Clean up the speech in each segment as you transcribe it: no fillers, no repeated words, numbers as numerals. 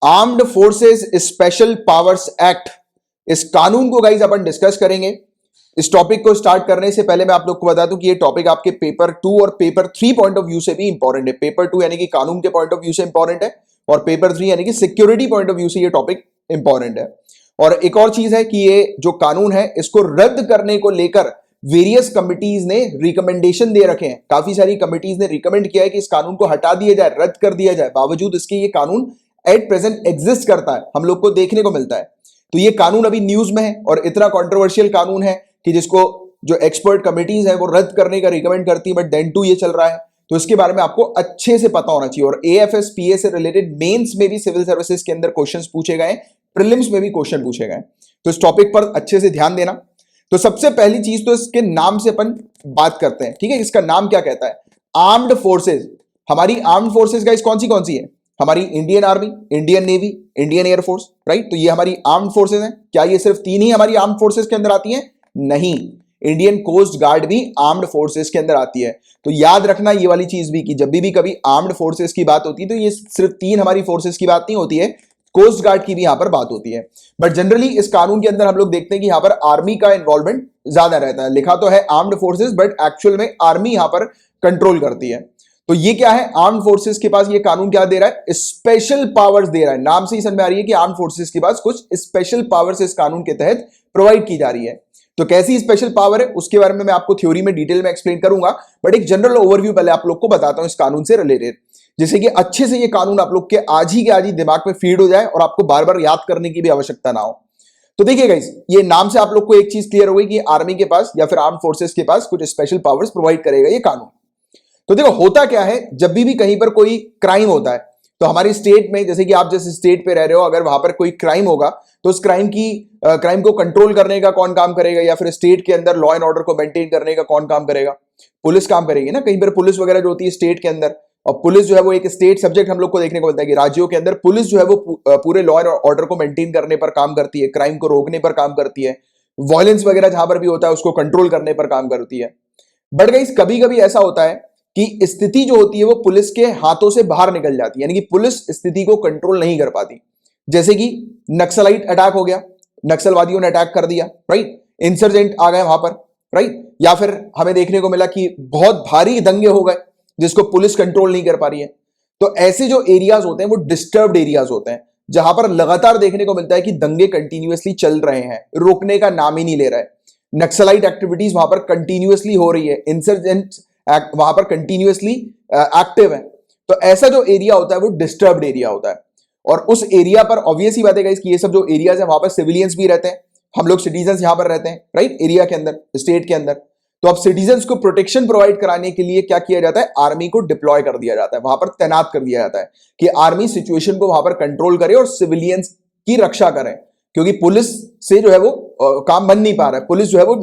Armed forces special powers act, इस कानून को गाइज अपन डिस्कस करेंगे। इस टॉपिक को स्टार्ट करने से पहले मैं आप लोग को बता दूं कि ये टॉपिक आपके पेपर 2 और पेपर 3 पॉइंट ऑफ व्यू से भी इंपॉर्टेंट है। पेपर 2 यानी कि कानून के पॉइंट ऑफ व्यू से इंपॉर्टेंट है और पेपर 3 यानी कि सिक्योरिटी पॉइंट ऑफ व्यू से ये टॉपिक इंपॉर्टेंट है। और एक और चीज है कि ये जो कानून है इसको रद्द करने को लेकर वेरियस कमिटीज ने रिकमेंडेशन दे रखे हैं। काफी सारी कमिटीज ने रिकमेंड किया है कि इस कानून को हटा दिया जाए, रद्द कर दिया जाए। बावजूद इसके ये कानून एट प्रेजेंट एग्जिस्ट करता है, हम लोग को देखने को मिलता है। तो ये कानून अभी न्यूज में है और इतना कंट्रोवर्शियल कानून है कि जिसको जो एक्सपर्ट कमिटीज है वो रद्द करने का रिकमेंड करती है, बट देन टू ये चल रहा है। तो इसके बारे में आपको अच्छे से पता होना चाहिए। और एएफएस पीए से रिलेटेड मेंस में भी सिविल सर्विसेज के अंदर क्वेश्चंस पूछे गए, प्रीलिम्स में भी क्वेश्चन पूछे गए। तो इस टॉपिक पर अच्छे से ध्यान देना। तो सबसे पहली चीज तो इसके नाम से अपन बात करते हैं, ठीक है। इसका नाम क्या कहता है? Armed forces. हमारी आर्म्ड फोर्सेज गाइस कौन सी है? हमारी Indian army, Indian navy, Indian air force, right. तो ये हमारी आर्म्ड फोर्सेज हैं। क्या ये सिर्फ 3 ही हमारी आर्म्ड फोर्सेज के अंदर आती हैं? नहीं, इंडियन कोस्ट गार्ड भी आर्म्ड फोर्सेज के अंदर आती है। तो याद रखना ये वाली चीज भी कि जब भी कभी आर्म्ड फोर्सेज की बात होती है तो ये सिर्फ 3 हमारी फोर्सेज की बात नहीं होती है, कोस्ट गार्ड की भी यहां पर बात होती है। बट जनरली इस कानून के अंदर हम लोग देखते हैं कि यहां पर आर्मी का इन्वॉल्वमेंट ज्यादा रहता है। लिखा तो है आर्म्ड फोर्सेज, बट एक्चुअल में आर्मी यहां पर कंट्रोल करती है। तो ये क्या है? आर्म्ड फोर्सेज के पास ये कानून क्या दे रहा है? स्पेशल पावर्स दे रहा है। नाम से ही समझ में आ रही है कि आर्म्ड फोर्सेज के पास कुछ स्पेशल पावर्स इस कानून के तहत प्रोवाइड की जा रही है। तो कैसी स्पेशल पावर है उसके बारे में मैं आपको थ्योरी में डिटेल में एक्सप्लेन करूंगा, बट एक जनरल ओवरव्यू पहले आप लोग को बताता हूं इस कानून से रिलेटेड, जिससे कि अच्छे से ये कानून आप लोग के आज ही दिमाग में फीड हो जाए और आपको बार बार याद करने की भी आवश्यकता ना हो। तो देखिए गाइस, ये नाम से आप लोग को एक चीज क्लियर हो गई कि आर्मी के पास या फिर आर्म फोर्सेस के पास कुछ स्पेशल पावर्स प्रोवाइड करेगा ये कानून। तो देखो होता क्या है, जब भी कहीं पर कोई क्राइम होता है तो हमारी स्टेट में, जैसे कि आप जिस स्टेट पे रह रहे हो, अगर वहां पर कोई क्राइम होगा तो उस क्राइम को कंट्रोल करने का कौन काम करेगा, या फिर स्टेट के अंदर लॉ एंड ऑर्डर को मेंटेन करने का कौन काम करेगा? पुलिस काम करेगी ना। कहीं पर पुलिस वगैरह जो होती है स्टेट के अंदर, और पुलिस जो है वो एक स्टेट सब्जेक्ट हम लोग को देखने को मिलता है कि राज्यों के अंदर पुलिस जो है वो पूरे लॉ एंड ऑर्डर को मेंटेन करने पर काम करती है, क्राइम को रोकने पर काम करती है, वायलेंस वगैरह जहां पर भी होता है उसको कंट्रोल करने पर काम करती है। बट गाइस कभी कभी ऐसा होता है कि स्थिति जो होती है वो पुलिस के हाथों से बाहर निकल जाती है, यानी कि पुलिस स्थिति को कंट्रोल नहीं कर पाती। जैसे कि नक्सलाइट अटैक हो गया, नक्सलवादियों ने अटैक कर दिया, राइट। इंसर्जेंट आ गए वहां पर, राइट। या फिर हमें देखने को मिला कि बहुत भारी दंगे हो गए जिसको पुलिस कंट्रोल नहीं कर पा रही है। तो ऐसे जो एरियाज होते हैं वो डिस्टर्ब्ड एरियाज होते हैं, जहां पर लगातार देखने को मिलता है कि दंगे कंटिन्यूअसली चल रहे हैं, रुकने का नाम ही नहीं ले रहा है। नक्सलाइट एक्टिविटीज वहां पर कंटिन्यूअसली हो रही है, इंसर्जेंट वहां पर कंटिन्यूअसली एक्टिव है। तो ऐसा जो एरिया होता है वो डिस्टर्ब्ड एरिया होता है। और उस एरिया पर ऑब्वियस ही बात है कि ये सब जो एरियाज है वहां पर सिविलियंस भी रहते हैं, हम लोग सिटीजन्स यहां पर रहते हैं, राइट, एरिया के अंदर, स्टेट के अंदर। तो अब सिटीजन्स को प्रोटेक्शन प्रोवाइड कराने के लिए क्या किया जाता है? आर्मी को डिप्लॉय कर दिया जाता है, वहां पर तैनात कर दिया जाता है कि आर्मी सिचुएशन को वहां पर कंट्रोल करे और सिविलियंस की रक्षा करे, क्योंकि पुलिस से जो है वो काम बन नहीं पा रहा है, पुलिस जो है वो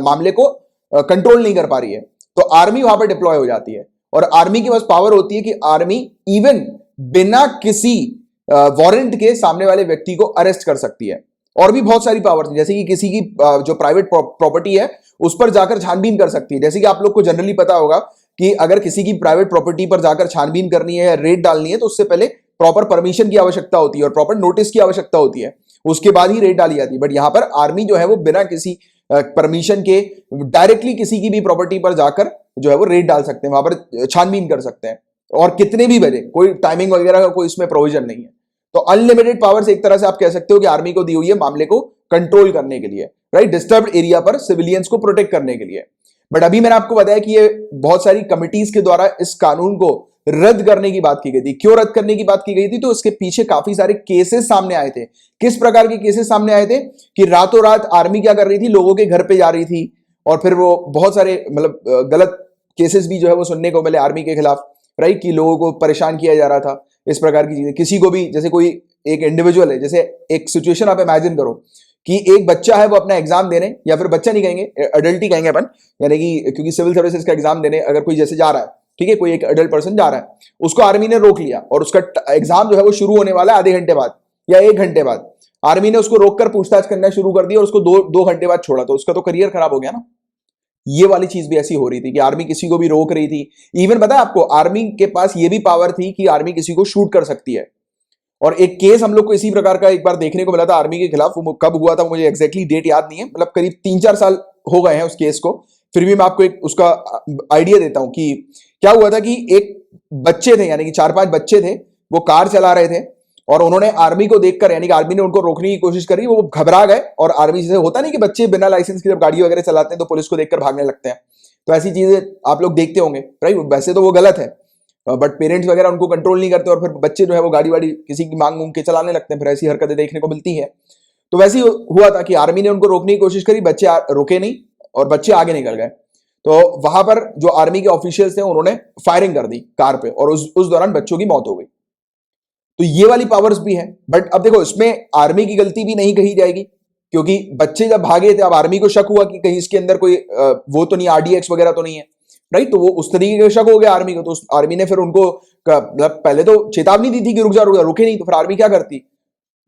मामले को कंट्रोल नहीं कर पा रही है। तो आर्मी वहां पर डिप्लॉय हो जाती है और आर्मी के पास पावर होती है कि आर्मी इवन बिना किसी वारंट के सामने वाले व्यक्ति को अरेस्ट कर सकती है। और भी बहुत सारी पावर्स, जैसे कि किसी की जो प्राइवेट प्रॉपर्टी है उस पर जाकर छानबीन कर सकती है। जैसे कि आप लोग को जनरली पता होगा कि अगर किसी की प्राइवेट प्रॉपर्टी पर जाकर छानबीन करनी है या रेड डालनी है तो उससे पहले प्रॉपर परमिशन की आवश्यकता होती है और प्रॉपर नोटिस की आवश्यकता होती है, उसके बाद ही रेड डाली जाती है। बट यहां पर आर्मी जो है वो बिना किसी परमिशन के डायरेक्टली किसी की भी प्रॉपर्टी पर जाकर जो है वो रेड डाल सकते हैं, वहां पर छानबीन कर सकते हैं, और कितने भी बजे, कोई टाइमिंग वगैरह का कोई इसमें प्रोविजन नहीं है। तो अनलिमिटेड पावर्स एक तरह से आप कह सकते हो कि आर्मी को दी हुई है मामले को कंट्रोल करने के लिए, राइट, डिस्टर्ब्ड एरिया पर सिविलियंस को प्रोटेक्ट करने के लिए। बट अभी मैंने आपको बताया कि ये बहुत सारी कमिटीज के द्वारा इस कानून को रद्द करने की बात की गई थी। क्यों रद्द करने की बात की गई थी? तो उसके पीछे काफी सारे केसेस सामने आए थे। किस प्रकार के केसेस सामने आए थे? कि रातों रात आर्मी क्या कर रही थी, लोगों के घर पे जा रही थी, और फिर वो बहुत सारे मतलब गलत केसेस भी जो है वो सुनने को मिले आर्मी के खिलाफ, राइट, कि लोगों को परेशान किया जा रहा था, इस प्रकार की चीजें। किसी को भी, जैसे कोई एक इंडिविजुअल है, जैसे एक सिचुएशन आप इमेजिन करो कि एक बच्चा है वो अपना एग्जाम देने, या फिर बच्चा नहीं कहेंगे, अडल्ट ही कहेंगे अपन, यानी कि क्योंकि सिविल सर्विसेज का एग्जाम देने अगर कोई जैसे जा रहा है, ठीक है, कोई एक अडल्ट पर्सन जा रहा है, उसको आर्मी ने रोक लिया और उसका एग्जाम जो है वो शुरू होने वाला है आधे घंटे बाद या 1 घंटे बाद। आर्मी ने उसको रोककर पूछताछ करना शुरू कर दी और उसको 2 घंटे बाद छोड़ा, तो उसका तो करियर खराब हो गया ना। ये वाली चीज भी ऐसी हो रही थी कि आर्मी किसी को भी रोक रही थी। इवन पता है आपको, आर्मी के पास ये भी पावर थी कि आर्मी किसी को शूट कर सकती है। और एक केस हम लोग को इसी प्रकार का एक बार देखने को मिला था आर्मी के खिलाफ। वो कब हुआ था मुझे एग्जैक्टली डेट याद नहीं है, मतलब करीब 3-4 साल हो गए हैं उस केस को। फिर भी मैं आपको एक उसका आइडिया देता हूं कि क्या हुआ था कि एक बच्चे थे, यानी कि 4-5 बच्चे थे, वो कार चला रहे थे और उन्होंने आर्मी को देखकर, यानी कि आर्मी ने उनको रोकने की कोशिश करी, वो घबरा गए और आर्मी से होता नहीं कि बच्चे बिना लाइसेंस के जब गाड़ी वगैरह चलाते हैं तो पुलिस को देखकर भागने लगते हैं। तो ऐसी चीजें आप लोग देखते होंगे, राइट। वैसे तो वो गलत है, बट पेरेंट्स वगैरह उनको कंट्रोल नहीं करते और फिर बच्चे जो है वो गाड़ी वाड़ी किसी की मांग के चलाने लगते हैं, फिर ऐसी हरकतें देखने को मिलती है। तो वैसे ही हुआ था कि आर्मी ने उनको रोकने की कोशिश करी, बच्चे रुके नहीं और बच्चे आगे निकल गए। तो वहां पर जो आर्मी के ऑफिशियल्स थे उन्होंने फायरिंग कर दी कार पे और उस दौरान बच्चों की मौत हो गई। तो ये वाली पावर्स भी है, बट अब देखो इसमें आर्मी की गलती भी नहीं कही जाएगी, क्योंकि बच्चे जब भागे थे, अब आर्मी को शक हुआ कि कहीं इसके अंदर कोई वो तो नहीं, RDX वगैरह तो नहीं है, राइट। तो वो उस तरीके का शक हो गया आर्मी को, तो आर्मी ने फिर उनको मतलब पहले तो चेतावनी दी थी कि रुक जा, रुके नहीं, तो फिर आर्मी क्या करती,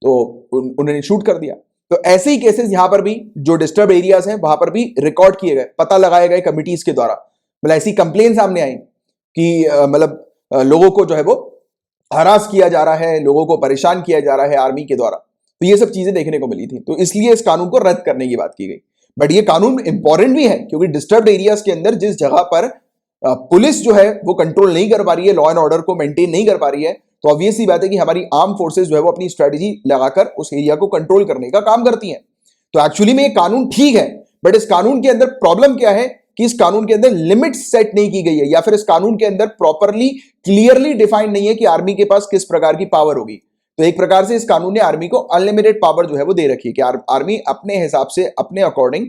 तो उन्होंने शूट कर दिया। तो ऐसे ही केसेस यहां पर भी जो डिस्टर्ब एरियाज हैं वहां पर भी रिकॉर्ड किए गए, पता लगाए गए कमिटीज के द्वारा। मतलब ऐसी कंप्लेन सामने आई कि मतलब लोगों को जो है वो हरास किया जा रहा है, लोगों को परेशान किया जा रहा है आर्मी के द्वारा। तो ये सब चीजें देखने को मिली थी, तो इसलिए इस कानून को रद्द करने की बात की गई। बट ये कानून इंपॉर्टेंट भी है, क्योंकि डिस्टर्ब एरियाज के अंदर जिस जगह पर पुलिस जो है वो कंट्रोल नहीं कर पा रही है, लॉ एंड ऑर्डर को मेंटेन नहीं कर पा रही है, तो ऑब्वियस सी बात है कि हमारी आर्म फोर्सेस जो है वो अपनी स्ट्रेटेजी लगाकर उस एरिया को कंट्रोल करने का काम करती हैं। तो एक्चुअली में ये कानून ठीक है, बट इस कानून के अंदर प्रॉब्लम क्या है कि इस कानून के अंदर लिमिट्स सेट नहीं की गई है, या फिर इस कानून के अंदर प्रॉपरली क्लियरली डिफाइंड नहीं है कि आर्मी के पास किस प्रकार की पावर होगी। तो एक प्रकार से इस कानून ने आर्मी को अनलिमिटेड पावर जो है वो दे रखी है कि आर्मी अपने हिसाब से, अपने अकॉर्डिंग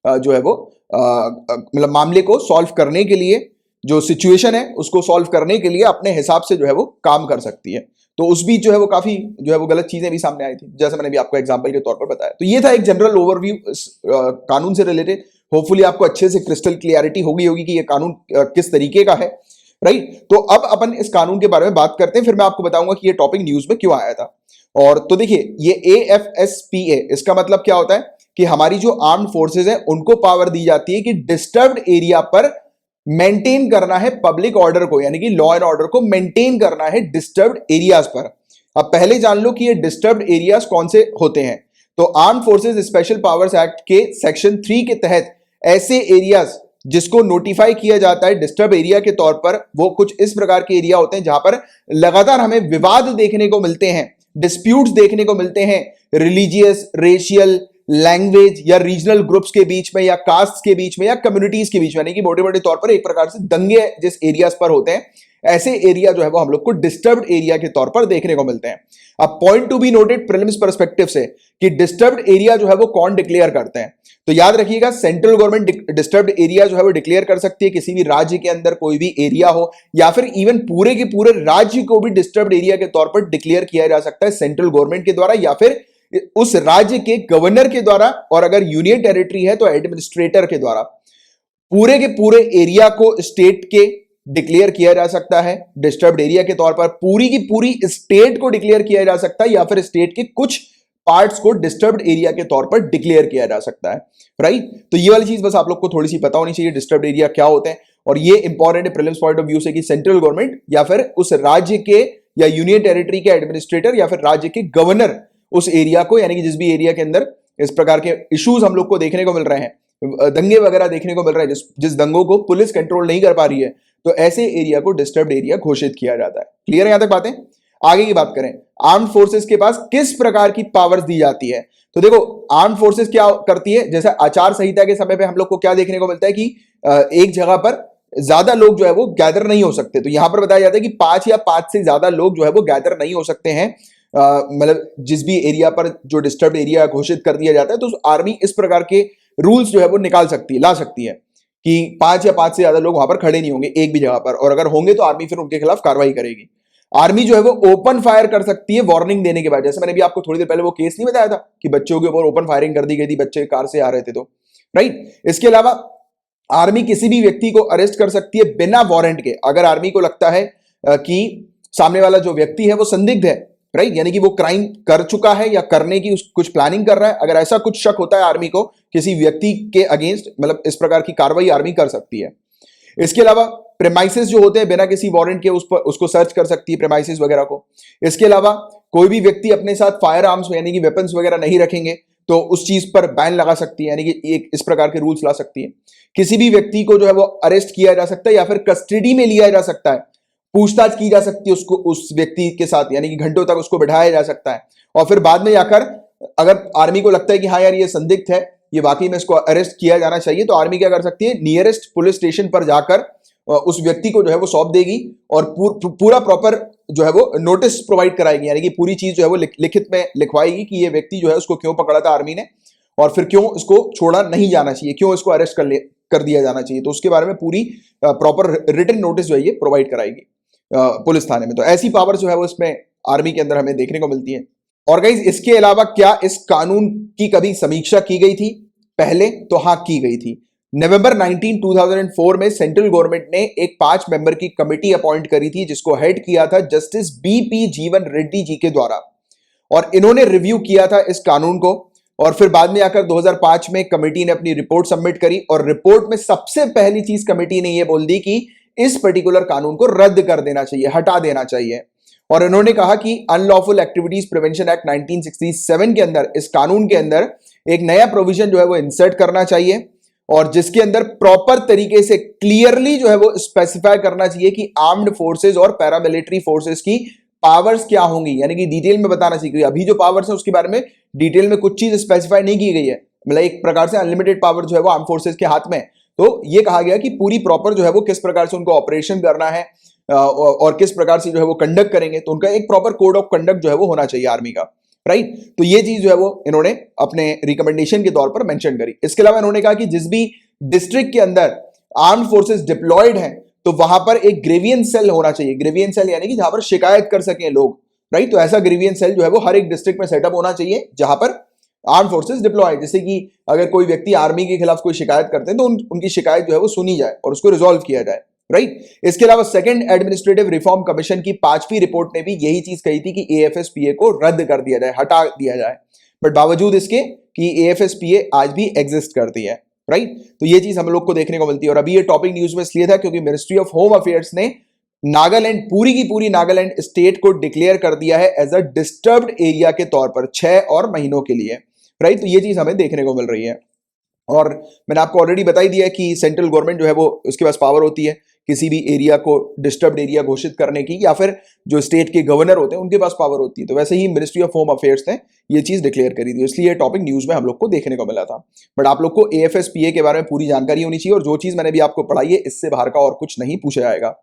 जो है वो मतलब मामले को सॉल्व करने के लिए, जो सिचुएशन है उसको सॉल्व करने के लिए अपने हिसाब से जो है वो काम कर सकती है। तो उस बीच जो है वो काफी जो है वो गलत चीजें भी सामने आई थी, जैसे मैंने भी आपको एग्जांपल के तौर पर बताया। तो ये था एक जनरल ओवरव्यू कानून से रिलेटेड। होपफुली आपको अच्छे से क्रिस्टल क्लियरिटी होगी कि ये कानून किस तरीके का है, राइट। तो अब अपन इस कानून के बारे में बात करते हैं, फिर मैं आपको बताऊंगा कि ये टॉपिक न्यूज में क्यों आया था। और तो देखिए, ये AFSPA, इसका मतलब क्या होता है कि हमारी जो आर्म्ड फोर्सेज है उनको पावर दी जाती है कि डिस्टर्ब्ड एरिया पर मेंटेन करना है पब्लिक ऑर्डर को, यानी कि लॉ एंड ऑर्डर को मेंटेन करना है डिस्टर्ब्ड एरियाज पर। अब पहले जान लो कि ये डिस्टर्ब्ड एरियाज कौन से होते हैं। तो armed forces special powers act के सेक्शन 3 के तहत ऐसे एरियाज जिसको नोटिफाई किया जाता है डिस्टर्ब एरिया के तौर पर, वो कुछ इस प्रकार के एरिया होते हैं जहां पर लगातार हमें विवाद देखने को मिलते हैं, डिस्प्यूट्स देखने को मिलते हैं, रिलीजियस, रेशियल, लैंग्वेज या रीजनल ग्रुप्स के बीच में, या कास्ट के बीच में, या कम्युनिटीज के बीच में, यानी कि मोटे मोटे तौर पर एक प्रकार से दंगे जिस एरियाज पर होते हैं, ऐसे एरिया जो है वो हम लोग को डिस्टर्ब्ड एरिया के तौर पर देखने को मिलते हैं। अब point to be noted prelims perspective से कि डिस्टर्ब्ड एरिया जो है वो कौन डिक्लेयर करते हैं, तो याद रखिएगा सेंट्रल गवर्नमेंट डिस्टर्ब्ड एरिया जो है वो डिक्लेयर कर सकती है। किसी भी राज्य के अंदर कोई भी एरिया हो, या फिर इवन पूरे के पूरे राज्य को भी डिस्टर्ब्ड एरिया के तौर पर डिक्लेयर किया जा सकता है सेंट्रल गवर्नमेंट के द्वारा, या फिर उस राज्य के गवर्नर के द्वारा, और अगर यूनियन टेरिटरी है तो एडमिनिस्ट्रेटर के द्वारा। पूरे के पूरे एरिया को स्टेट के डिक्लेयर किया जा सकता है डिस्टर्ब्ड एरिया के तौर पर, पूरी की पूरी स्टेट को डिक्लेयर किया जा सकता है, या फिर स्टेट के कुछ पार्ट्स को डिस्टर्ब्ड एरिया के तौर पर डिक्लेयर किया जा सकता है, राइट। तो ये वाली चीज बस आप लोग को थोड़ी सी पता होनी चाहिए, डिस्टर्ब्ड एरिया क्या होते हैं। और ये इंपॉर्टेंट है प्रीलिम्स पॉइंट ऑफ व्यू से कि सेंट्रल गवर्नमेंट या फिर उस राज्य के या यूनियन टेरिटरी के एडमिनिस्ट्रेटर या फिर राज्य के गवर्नर उस एरिया को, यानी कि जिस भी एरिया के अंदर इस प्रकार के इश्यूज हम लोग को देखने को मिल रहे हैं, दंगे वगैरह देखने को मिल रहे हैं, जिस दंगों को पुलिस कंट्रोल नहीं कर पा रही है, तो ऐसे एरिया को डिस्टर्ब्ड एरिया घोषित किया जाता है। क्लियर है यहां तक बातें? आगे की बात करें, आर्म्ड फोर्सेस के पास किस प्रकार की पावर्स दी जाती है। तो देखो, आर्म्ड फोर्सेस क्या करती है, जैसे आचार संहिता के समय पे हम लोग को क्या देखने को मिलता है कि एक जगह पर ज्यादा लोग जो है वो गैदर नहीं हो सकते। तो यहां पर बताया जाता है कि 5 या 5 से ज्यादा लोग जो है वो गैदर नहीं हो सकते हैं, मतलब जिस भी एरिया पर जो डिस्टर्ब्ड एरिया घोषित कर दिया जाता है। तो आर्मी इस प्रकार के रूल्स जो है वो निकाल सकती है, ला सकती है कि 5 या 5 से ज्यादा लोग वहां पर खड़े नहीं होंगे एक भी जगह पर, और अगर होंगे तो आर्मी फिर उनके खिलाफ कार्रवाई करेगी। आर्मी जो है वो ओपन फायर कर सकती है वार्निंग देने के बाद, जैसे मैंने भी आपको थोड़ी देर पहले वो केस नहीं बताया था कि बच्चों के ऊपर ओपन फायरिंग कर दी गई थी, बच्चे कार से आ रहे थे तो, राइट। इसके अलावा आर्मी किसी भी व्यक्ति को अरेस्ट कर सकती है बिना वारंट के, अगर आर्मी को लगता है कि सामने वाला जो व्यक्ति है वो संदिग्ध है, राइट, यानी कि वो क्राइम कर चुका है या करने की कुछ प्लानिंग कर रहा है। अगर ऐसा कुछ शक होता है आर्मी को किसी व्यक्ति के अगेंस्ट, मतलब इस प्रकार की कार्रवाई आर्मी कर सकती है। इसके अलावा प्रेमाइसेस जो होते हैं बिना किसी वारंट के उस पर उसको सर्च कर सकती है, प्रेमाइसेस वगैरह को। इसके अलावा कोई भी व्यक्ति अपने साथ फायर आर्म्स यानी कि वेपन्स वगैरह नहीं रखेंगे तो उस चीज पर बैन लगा सकती है, यानी कि एक इस प्रकार के रूल्स ला सकती है। किसी भी व्यक्ति को जो है वो अरेस्ट किया जा सकता है या फिर कस्टडी में लिया जा सकता है, पूछताछ की जा सकती है उसको, उस व्यक्ति के साथ, यानी कि घंटों तक उसको बिठाया जा सकता है। और फिर बाद में जाकर अगर आर्मी को लगता है कि हाँ यार ये संदिग्ध है, ये वाकई में इसको अरेस्ट किया जाना चाहिए, तो आर्मी क्या कर सकती है, नियरेस्ट पुलिस स्टेशन पर जाकर उस व्यक्ति को जो है वो सौंप देगी और पूरा प्रॉपर जो है वो नोटिस प्रोवाइड कराएगी, यानी कि पूरी चीज जो है वो लिखित में लिखवाएगी कि ये व्यक्ति जो है उसको क्यों पकड़ा था आर्मी ने और फिर क्यों इसको छोड़ा नहीं जाना चाहिए, क्यों इसको अरेस्ट कर दिया जाना चाहिए। तो उसके बारे में पूरी प्रॉपर रिटन नोटिस जो है ये प्रोवाइड कराएगी पुलिस थाने में। तो ऐसी पावर जो है वो इसमें आर्मी के अंदर हमें देखने को मिलती है। और गाइस इसके अलावा क्या इस कानून की कभी समीक्षा की गई थी पहले? तो हाँ, की गई थी। नवंबर 19, 2004 में सेंट्रल गवर्नमेंट ने एक 5 मेंबर की कमेटी अपॉइंट करी थी जिसको हेड किया था जस्टिस बीपी जीवन रेड्डी जी के द्वारा, और इन्होंने रिव्यू किया था इस कानून को। और फिर बाद में आकर 2005 में कमेटी ने अपनी रिपोर्ट सबमिट करी और रिपोर्ट में सबसे पहली चीज कमेटी ने यह बोल दी कि इस पर्टिकुलर कानून को रद्द कर देना चाहिए, हटा देना चाहिए। और इन्होंने कहा कि अनलॉफुल एक्टिविटीज प्रिवेंशन एक्ट 1967 के अंदर, इस कानून के अंदर एक नया प्रोविजन जो है वो इंसर्ट करना चाहिए और जिसके अंदर प्रॉपर तरीके से क्लियरली जो है वो स्पेसिफाई करना चाहिए कि आर्म्ड फोर्सेस और पैरामिलिट्री फोर्सेस की पावर्स क्या होंगी, यानी कि डिटेल में बताना चाहिए। अभी जो पावर्स है उसके बारे में डिटेल में कुछ चीज स्पेसिफाई नहीं की गई है, मतलब एक प्रकार से अनलिमिटेड पावर जो है वो आर्म फोर्सेस के हाथ में। तो ये कहा गया कि पूरी प्रॉपर जो है वो किस प्रकार से उनको ऑपरेशन करना है और किस प्रकार से जो है वो कंडक्ट करेंगे, तो उनका एक प्रॉपर कोड ऑफ कंडक्ट जो है वो होना चाहिए आर्मी का, राइट। तो ये चीज जो है वो इन्होंने अपने रिकमेंडेशन के तौर पर मेंशन करी। इसके अलावा इन्होंने कहा कि जिस भी डिस्ट्रिक्ट के अंदर आर्म्ड फोर्सेस डिप्लॉयड हैं तो वहां पर एक ग्रीवियंस सेल होना चाहिए। ग्रीवियंस सेल यानी कि जहां पर शिकायत कर सकें लोग, राइट। तो ऐसा ग्रीवियंस सेल जो है वो हर एक डिस्ट्रिक्ट में सेटअप होना चाहिए जहां पर आर्म फोर्सेस डिप्लॉय, जैसे कि अगर कोई व्यक्ति आर्मी के खिलाफ कोई शिकायत करते हैं तो उनकी शिकायत जो है वो सुनी जाए और उसको रिजॉल्व किया जाए, राइट। इसके अलावा सेकंड एडमिनिस्ट्रेटिव रिफॉर्म कमीशन की 5वीं रिपोर्ट ने भी यही चीज कही थी कि एएफएसपीए को रद्द कर दिया जाए, हटा दिया जाए, बट बावजूद इसके कि एएफएसपीए आज भी एग्जिस्ट करती है, राइट। तो ये चीज हम लोग को देखने को मिलती है। और अभी ये टॉपिक न्यूज में इसलिए था क्योंकि मिनिस्ट्री ऑफ होम अफेयर्स ने नागालैंड, पूरी की पूरी नागालैंड स्टेट को डिक्लेयर कर दिया है एज अ डिस्टर्ब्ड एरिया के तौर पर 6 और महीनों के लिए, राइट। तो ये चीज हमें देखने को मिल रही है। और मैंने आपको ऑलरेडी बता ही दिया कि सेंट्रल गवर्नमेंट जो है वो उसके पास पावर होती है किसी भी एरिया को डिस्टर्ब्ड एरिया घोषित करने की, या फिर जो स्टेट के गवर्नर होते हैं उनके पास पावर होती है। तो वैसे ही मिनिस्ट्री ऑफ होम अफेयर्स ने ये चीज डिक्लेयर करी थी, इसलिए ये टॉपिक न्यूज में हम लोग को देखने को मिला था। बट आप लोग को एएफएसपीए के बारे में पूरी जानकारी होनी चाहिए और जो चीज मैंने भी आपको पढ़ाई है इससे बाहर का और कुछ नहीं पूछा जाएगा।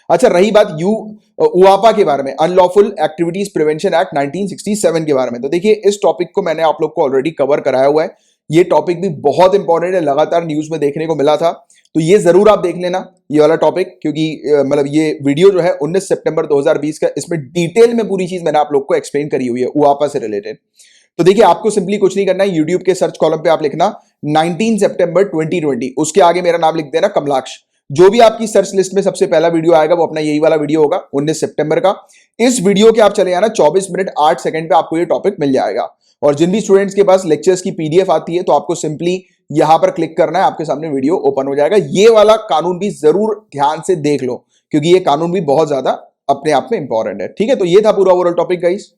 अच्छा, रही बात UAPA के बारे में, अनलॉफुल एक्टिविटीज प्रिवेंशन एक्ट 1967 के बारे में, तो देखिए इस टॉपिक को मैंने आप लोग को ऑलरेडी कवर कराया हुआ है। ये टॉपिक भी बहुत इंपॉर्टेंट है, लगातार न्यूज में देखने को मिला था, तो ये जरूर आप देख लेना ये वाला टॉपिक, क्योंकि मतलब ये वीडियो जो है 19 सितंबर 2020 का, इसमें डिटेल में पूरी चीज मैंने आप लोग को एक्सप्लेन करी हुई है UAPA से रिलेटेड। तो देखिए आपको सिंपली कुछ नहीं करना है, यूट्यूब के सर्च कॉलम पे आप लिखना 19 सितंबर 2020, उसके आगे मेरा नाम लिख देना कमलाक्ष। जो भी आपकी सर्च लिस्ट में सबसे पहला वीडियो आएगा वो अपना यही वाला वीडियो होगा 19 सितंबर का। इस वीडियो के आप चले आना 24 मिनट 8 सेकंड पे आपको ये टॉपिक मिल जाएगा। और जिन भी स्टूडेंट्स के पास लेक्चर्स की पीडीएफ आती है तो आपको सिंपली यहां पर क्लिक करना है, आपके सामने वीडियो ओपन हो जाएगा। ये वाला कानून भी जरूर ध्यान से देख लो क्योंकि ये कानून भी बहुत ज्यादा अपने आप में इंपॉर्टेंट है, ठीक है। तो ये था पूरा ओवरऑल टॉपिक गाइस।